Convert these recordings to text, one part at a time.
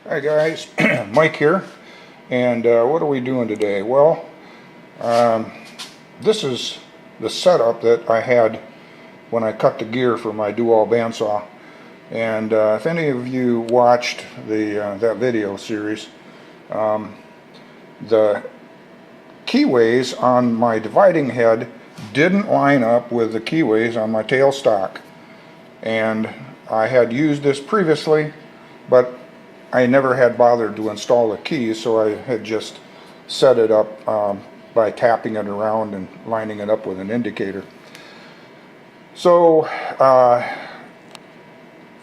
Hi guys, Mike here, and what are we doing today? Well, this is the setup that I had when I cut the gear for my dual bandsaw. And if any of you watched that video series, the keyways on my dividing head didn't line up with the keyways on my tailstock. And I had used this previously, but I never had bothered to install the keys, so I had just set it up by tapping it around and lining it up with an indicator. So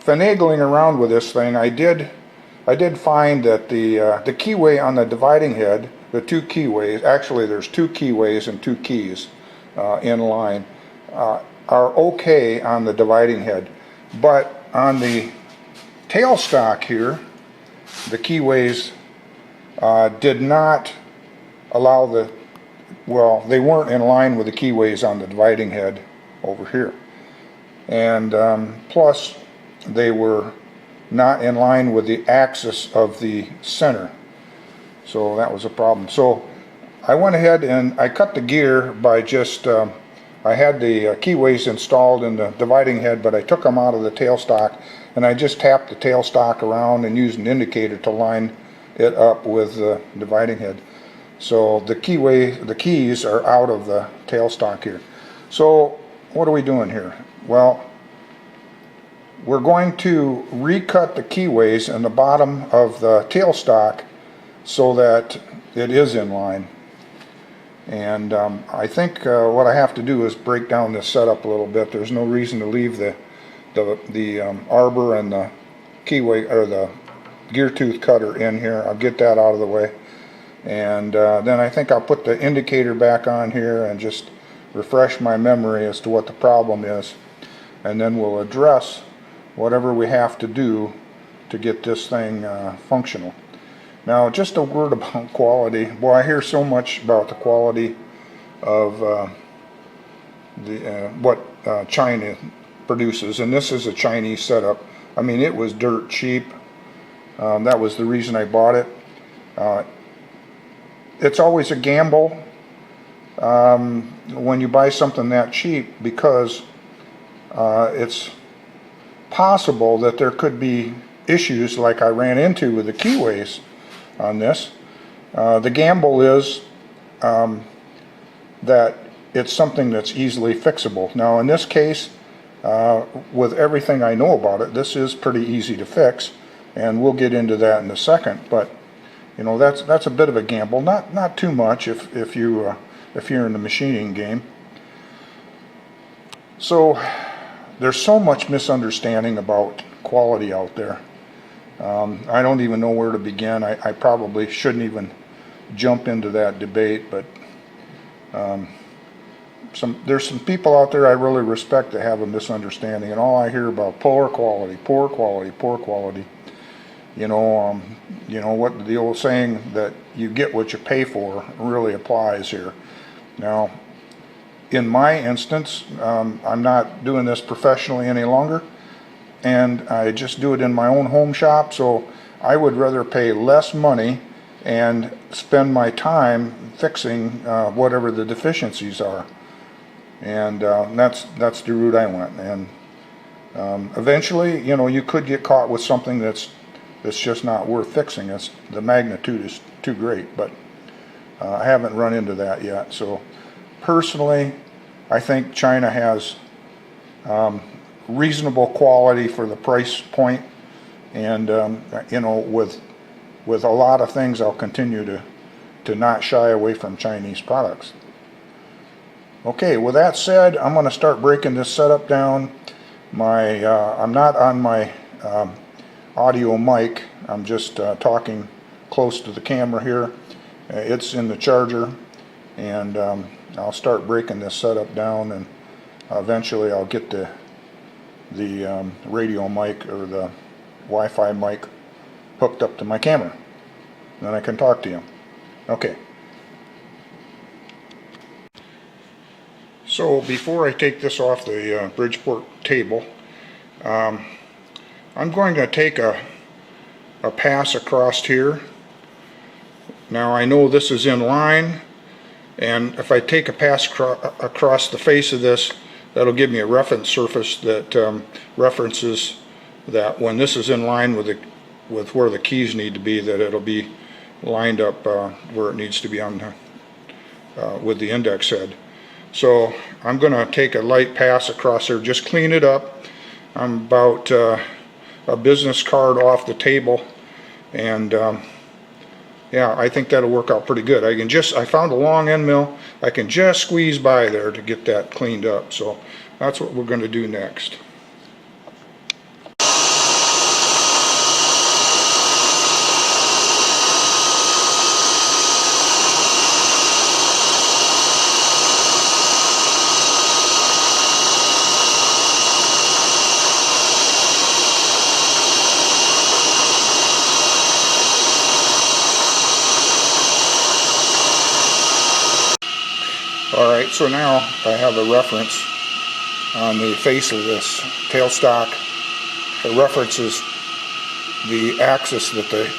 finagling around with this thing, I did find that the keyway on the dividing head, the two keyways, actually there's two keyways and two keys in line, are okay on the dividing head, but on the tailstock here, the keyways did not allow they weren't in line with the keyways on the dividing head over here. And plus, they were not in line with the axis of the center. So that was a problem. So I went ahead and I cut the gear by just, I had the keyways installed in the dividing head, but I took them out of the tailstock and I just tapped the tailstock around and used an indicator to line it up with the dividing head. So the keys are out of the tailstock here. So what are we doing here? Well, we're going to recut the keyways in the bottom of the tailstock so that it is in line. And I think what I have to do is break down this setup a little bit. There's no reason to leave the arbor and the keyway or the gear tooth cutter in here. I'll get that out of the way, and then I think I'll put the indicator back on here and just refresh my memory as to what the problem is, and then we'll address whatever we have to do to get this thing functional. Now, just a word about quality. Boy, I hear so much about the quality of what China produces, and this is a Chinese setup. I mean, it was dirt cheap. That was the reason I bought it. It's always a gamble when you buy something that cheap, because it's possible that there could be issues like I ran into with the keyways on this. The gamble is that it's something that's easily fixable. Now, in this case, with everything I know about it, this is pretty easy to fix, and we'll get into that in a second. But you know, that's a bit of a gamble. Not too much if you're in the machining game. So there's so much misunderstanding about quality out there. I don't even know where to begin. I probably shouldn't even jump into that debate, but there's some people out there I really respect that have a misunderstanding, and all I hear about poor quality, poor quality, poor quality. You know what the old saying that you get what you pay for really applies here. Now, in my instance, I'm not doing this professionally any longer, and I just do it in my own home shop, so I would rather pay less money and spend my time fixing whatever the deficiencies are. And that's the route I went. And eventually, you know, you could get caught with something that's just not worth fixing. The magnitude is too great, but I haven't run into that yet. So personally, I think China has reasonable quality for the price point, and you know, with a lot of things, I'll continue to not shy away from Chinese products. Okay, with that said, I'm going to start breaking this setup down. I'm not on my audio mic. I'm just talking close to the camera here. It's in the charger, and I'll start breaking this setup down, and eventually I'll get the radio mic or the Wi-Fi mic hooked up to my camera. Then I can talk to you. Okay. So before I take this off the Bridgeport table, I'm going to take a a pass across here. Now I know this is in line, and if I take a pass across the face of this, that'll give me a reference surface that references that when this is in line with where the keys need to be, that it'll be lined up where it needs to be on the, with the index head. So I'm going to take a light pass across there, just clean it up. I'm about a business card off the table, and yeah, I think that'll work out pretty good. I found a long end mill. I can just squeeze by there to get that cleaned up. So that's what we're going to do next. Alright, so now I have a reference on the face of this tailstock. It references the axis that the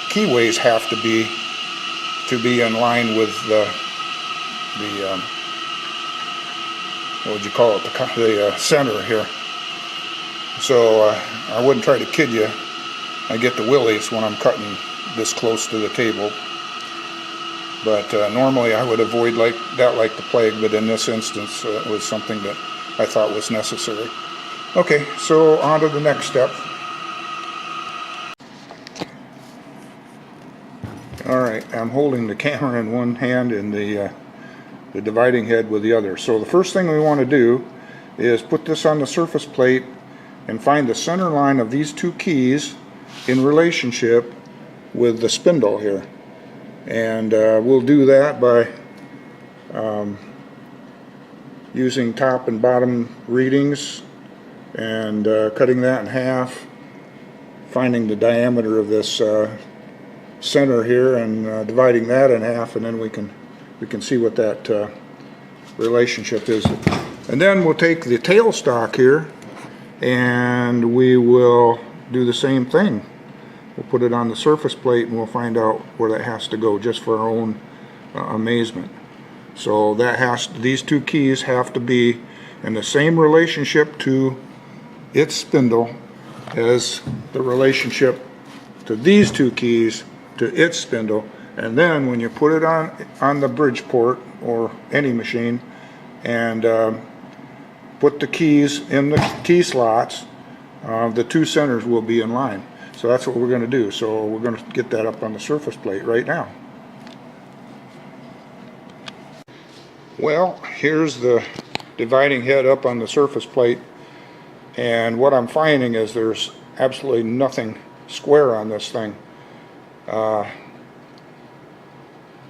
keyways have to be in line with the what would you call it, the center here. So I wouldn't try to kid you. I get the willies when I'm cutting this close to the table. But normally I would avoid like the plague, but in this instance it was something that I thought was necessary. Okay, so on to the next step. Alright, I'm holding the camera in one hand and the dividing head with the other. So the first thing we want to do is put this on the surface plate and find the center line of these two keys in relationship with the spindle here. And we'll do that by using top and bottom readings and cutting that in half, finding the diameter of this center here and dividing that in half, and then we can see what that relationship is. And then we'll take the tailstock here and we will do the same thing. We'll put it on the surface plate and we'll find out where that has to go, just for our own amazement. So these two keys have to be in the same relationship to its spindle as the relationship to these two keys to its spindle. And then when you put it on the Bridgeport or any machine and put the keys in the key slots, the two centers will be in line. So that's what we're going to do. So we're going to get that up on the surface plate right now. Well, here's the dividing head up on the surface plate, and what I'm finding is there's absolutely nothing square on this thing.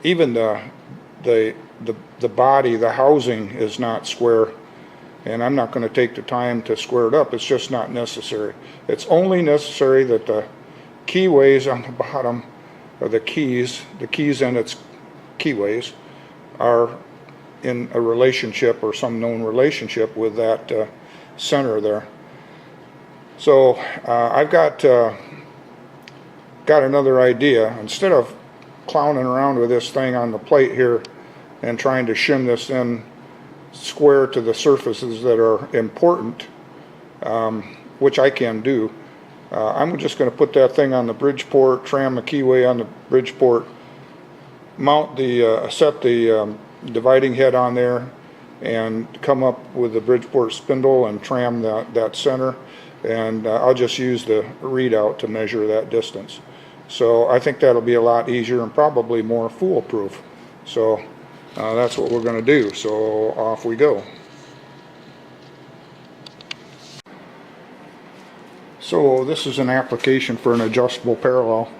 Even the body, the housing is not square, and I'm not going to take the time to square it up. It's just not necessary. It's only necessary that the keyways on the bottom, or the keys and its keyways, are in a relationship or some known relationship with that center there. So I've got another idea. Instead of clowning around with this thing on the plate here and trying to shim this in square to the surfaces that are important, which I can do, I'm just going to put that thing on the Bridgeport, tram the keyway on the Bridgeport, mount set the dividing head on there, and come up with the Bridgeport spindle and tram that center, and I'll just use the readout to measure that distance. So I think that'll be a lot easier and probably more foolproof. So that's what we're going to do. So off we go. So this is an application for an adjustable parallel.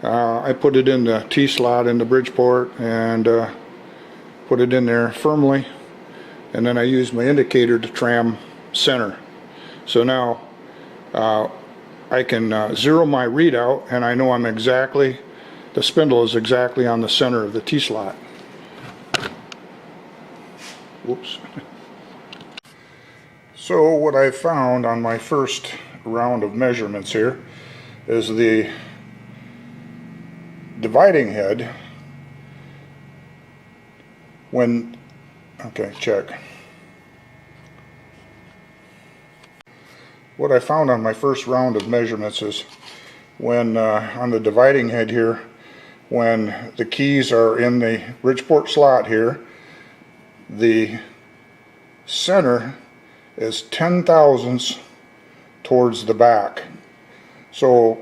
I put it in the T-slot in the Bridgeport and put it in there firmly, and then I use my indicator to tram center. So now I can zero my readout, and I know the spindle is exactly on the center of the T-slot. Whoops. So what I found on my first round of measurements here is the dividing head, okay, check. What I found on my first round of measurements is when on the dividing head here, when the keys are in the Bridgeport slot here, the center is 10 thousandths towards the back. So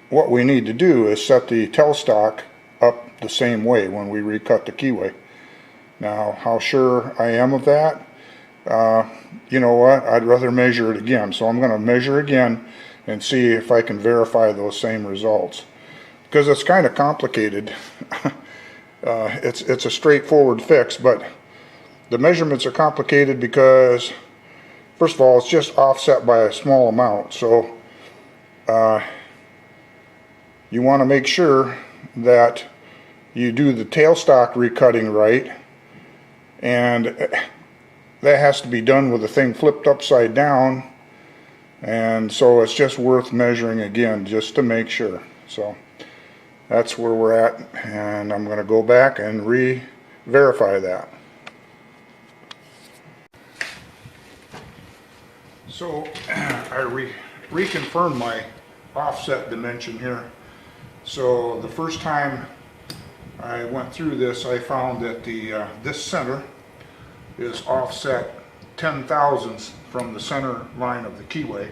what we need to do is set the tailstock up the same way when we recut the keyway. Now, how sure I am of that? You know what? I'd rather measure it again. So I'm going to measure again and see if I can verify those same results. Because it's kind of complicated. It's a straightforward fix, but the measurements are complicated because, first of all, it's just offset by a small amount. So you want to make sure that you do the tailstock recutting right, and that has to be done with the thing flipped upside down, and so it's just worth measuring again just to make sure. So that's where we're at, and I'm going to go back and verify that. So I reconfirmed my offset dimension here. So the first time I went through this, I found that this center is offset 10 thousandths from the center line of the keyway.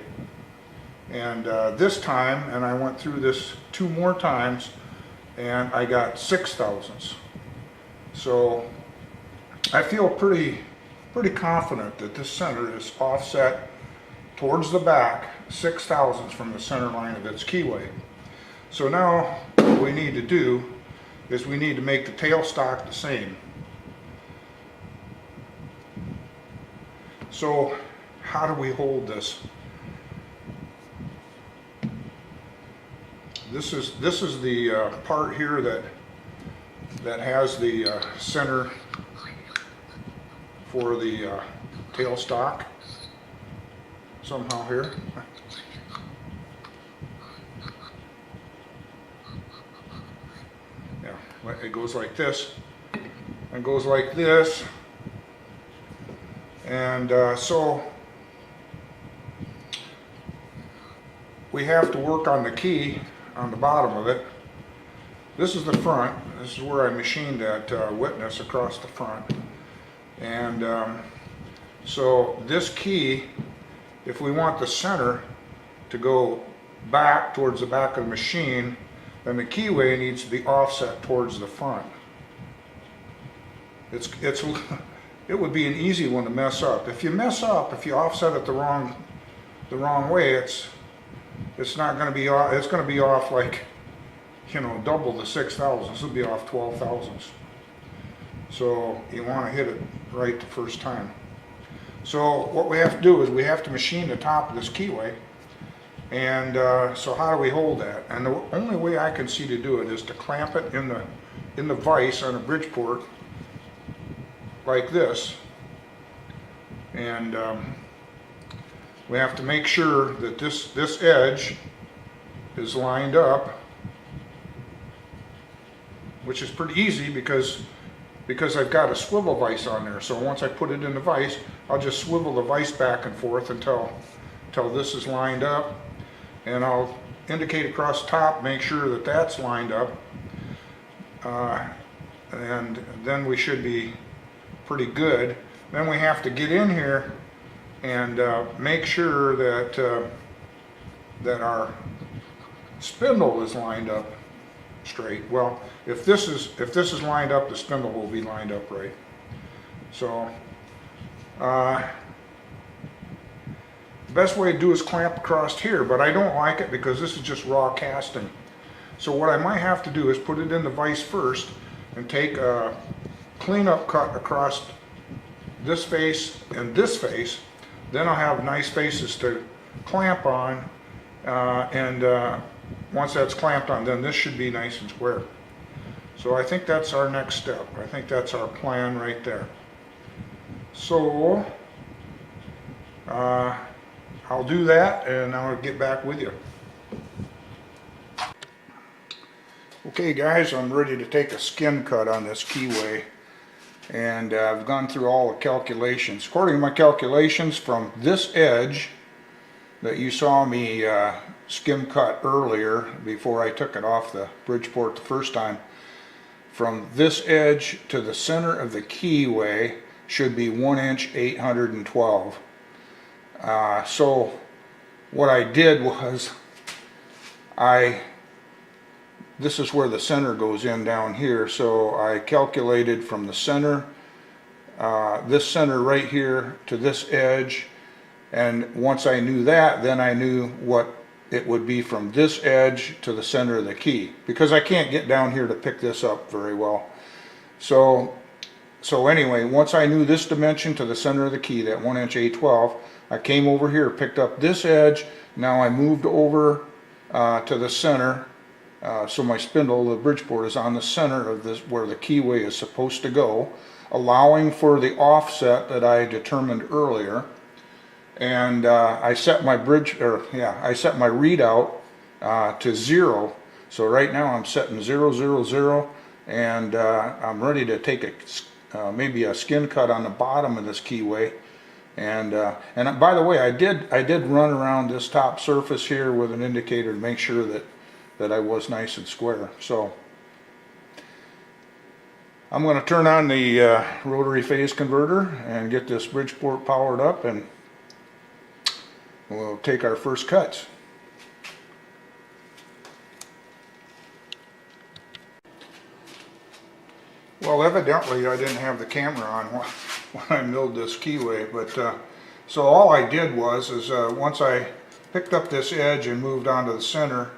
And this time, and I went through this 2 more times, and I got 6 thousandths. So I feel pretty confident that this center is offset towards the back 6 thousandths from the center line of its keyway. So now what we need to do is we need to make the tailstock the same. So how do we hold this? This is the part here that has the center for the tailstock somehow here. Yeah, it goes like this and goes like this, and so we have to work on the key on the bottom of it. This is the front. This is where I machined that witness across the front, and so this key, if we want the center to go back towards the back of the machine, then the keyway needs to be offset towards the front. It would be an easy one to mess up. If you mess up, if you offset it the wrong way, it's not going to be off. It's going to be off like, you know, double the 6 thousandths. It'll be off 12 thousandths. So you want to hit it right the first time. So what we have to do is we have to machine the top of this keyway, and so how do we hold that? And the only way I can see to do it is to clamp it in the vise on a Bridgeport like this, and we have to make sure that this edge is lined up, which is pretty easy because I've got a swivel vise on there. So once I put it in the vise, I'll just swivel the vise back and forth until this is lined up, and I'll indicate across the top, make sure that that's lined up, and then we should be pretty good. Then we have to get in here and make sure that our spindle is lined up straight. Well, if this is lined up, the spindle will be lined up right. So the best way to do is clamp across here, but I don't like it because this is just raw casting. So what I might have to do is put it in the vise first and take a cleanup cut across this face and this face. Then I'll have nice faces to clamp on, and once that's clamped on, then this should be nice and square. So I think that's our next step. I think that's our plan right there. So I'll do that, and I'll get back with you. Okay guys, I'm ready to take a skin cut on this keyway, and I've gone through all the calculations. According to my calculations, from this edge that you saw me skim cut earlier before I took it off the Bridgeport the first time, from this edge to the center of the keyway should be 1 inch 812. So what I did was this is where the center goes in down here, so I calculated from the center, this center right here to this edge, and once I knew that, then I knew what it would be from this edge to the center of the key, because I can't get down here to pick this up very well. So anyway, once I knew this dimension to the center of the key, that 1 inch 812, I came over here, picked up this edge. Now I moved over to the center, so my spindle, the Bridgeport, is on the center of this, where the keyway is supposed to go, allowing for the offset that I determined earlier. And I set my I set my readout to 0. So right now I'm setting 0, 0, 0, and I'm ready to take maybe a skin cut on the bottom of this keyway. And by the way, I did run around this top surface here with an indicator to make sure that I was nice and square. So I'm going to turn on the rotary phase converter and get this Bridgeport powered up, and we'll take our first cuts. Well, evidently I didn't have the camera on when I milled this keyway, but so all I did was once I picked up this edge and moved on to the center,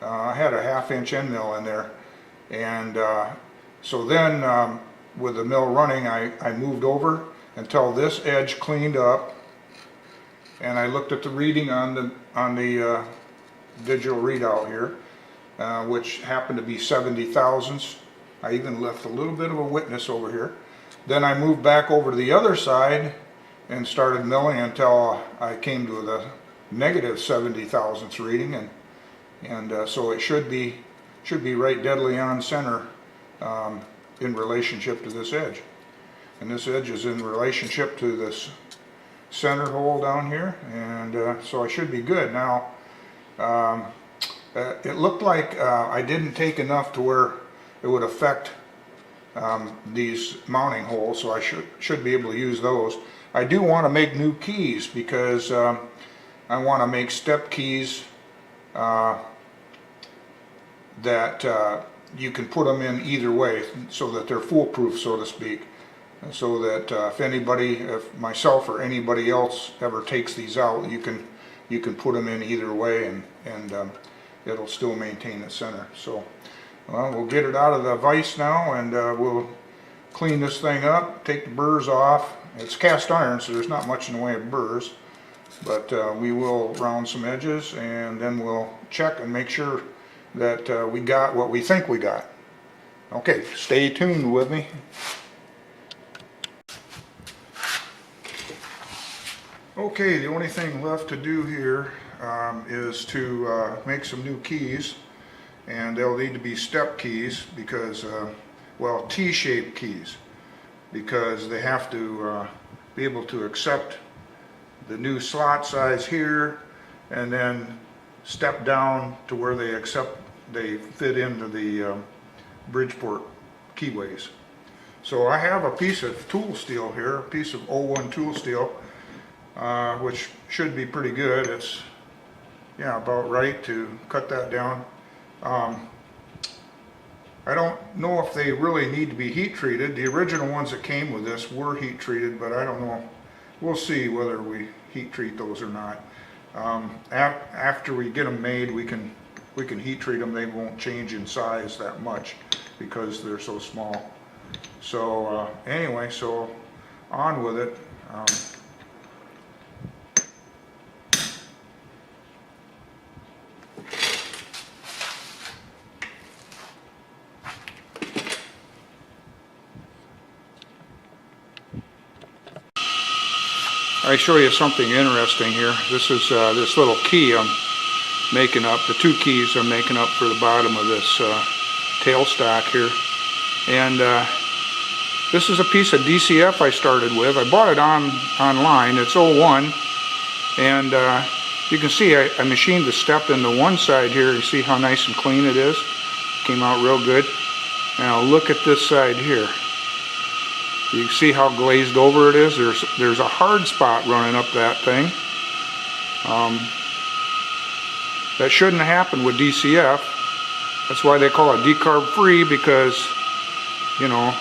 I had a 1/2 inch end mill in there, and so then with the mill running, I moved over until this edge cleaned up, and I looked at the reading on the digital readout here, which happened to be 70 thousandths. I even left a little bit of a witness over here. Then I moved back over to the other side and started milling until I came to the negative 70 thousandths reading, and so it should be right deadly on center in relationship to this edge, and this edge is in relationship to this center hole down here, and so I should be good. Now it looked like I didn't take enough to where it would affect these mounting holes, so I should be able to use those. I do want to make new keys because I want to make step keys that you can put them in either way, so that they're foolproof, so to speak, so that if myself or anybody else ever takes these out, you can put them in either way, and it'll still maintain the center. So well, we'll get it out of the vise now, and we'll clean this thing up, take the burrs off. It's cast iron, so there's not much in the way of burrs, but we will round some edges, and then we'll check and make sure that we got what we think we got. Okay, stay tuned with me. Okay, the only thing left to do here is to make some new keys, and they'll need to be step keys because, well, T-shaped keys, because they have to be able to accept the new slot size here, and then step down to where they fit into the Bridgeport keyways. So I have a piece of tool steel here, a piece of 01 tool steel, which should be pretty good. It's about right to cut that down. I don't know if they really need to be heat treated. The original ones that came with this were heat treated, but I don't know. We'll see whether we heat treat those or not. After we get them made, we can heat treat them. They won't change in size that much because they're so small. So anyway, so on with it. I show you something interesting here. This is this little key I'm making up, the two keys I'm making up for the bottom of this tailstock here. And this is a piece of DCF I started with. I bought it online. It's 01. And you can see I machined the step into one side here. You see how nice and clean it is? Came out real good. Now look at this side here. You can see how glazed over it is. There's a hard spot running up that thing. That shouldn't happen with DCF. That's why they call it decarb free, because you know,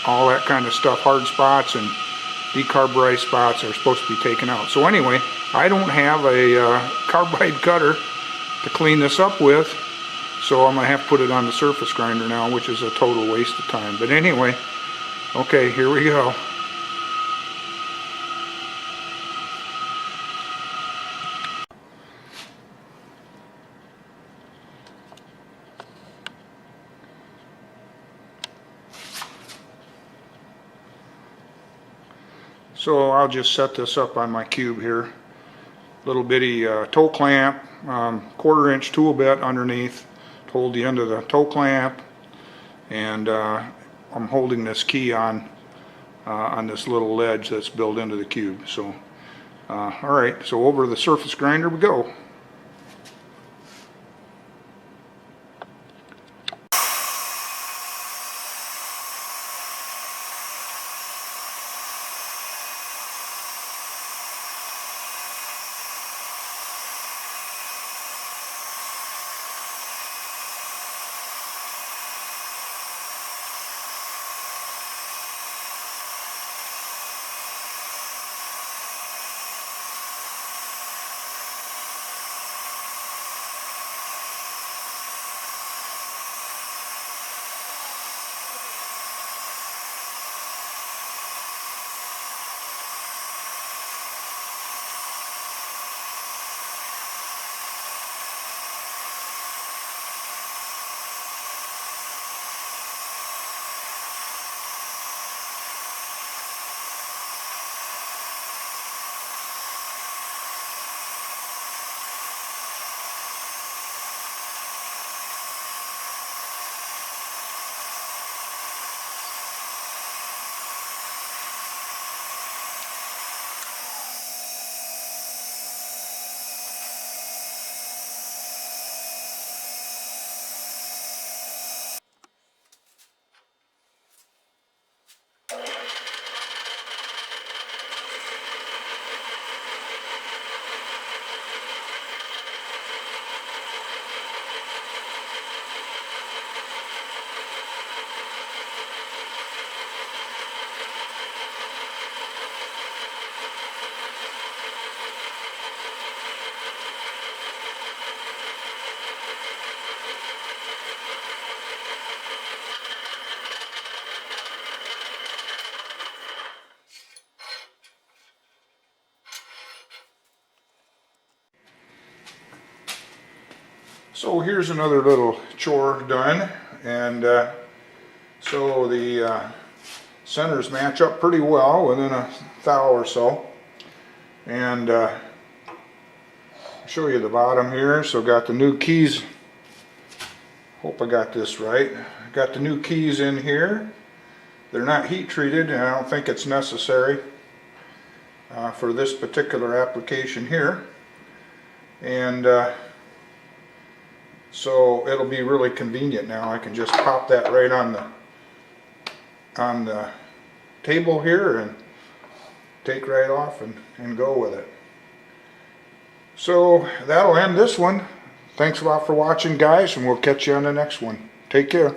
all that kind of stuff, hard spots and decarburized spots are supposed to be taken out. So anyway, I don't have a carbide cutter to clean this up with, so I'm going to have to put it on the surface grinder now, which is a total waste of time. But anyway, okay, here we go. So I'll just set this up on my cube here. Little bitty toe clamp, 1/4 inch tool bit underneath to hold the end of the toe clamp, and I'm holding this key on this little ledge that's built into the cube. So alright, so over the surface grinder we go. So here's another little chore done, and so the centers match up pretty well within a thou or so. And show you the bottom here. So got the new keys. Hope I got this right. Got the new keys in here. They're not heat treated, and I don't think it's necessary for this particular application here. And so it'll be really convenient now. I can just pop that right on the table here and take right off and go with it. So that'll end this one. Thanks a lot for watching, guys, and we'll catch you on the next one. Take care.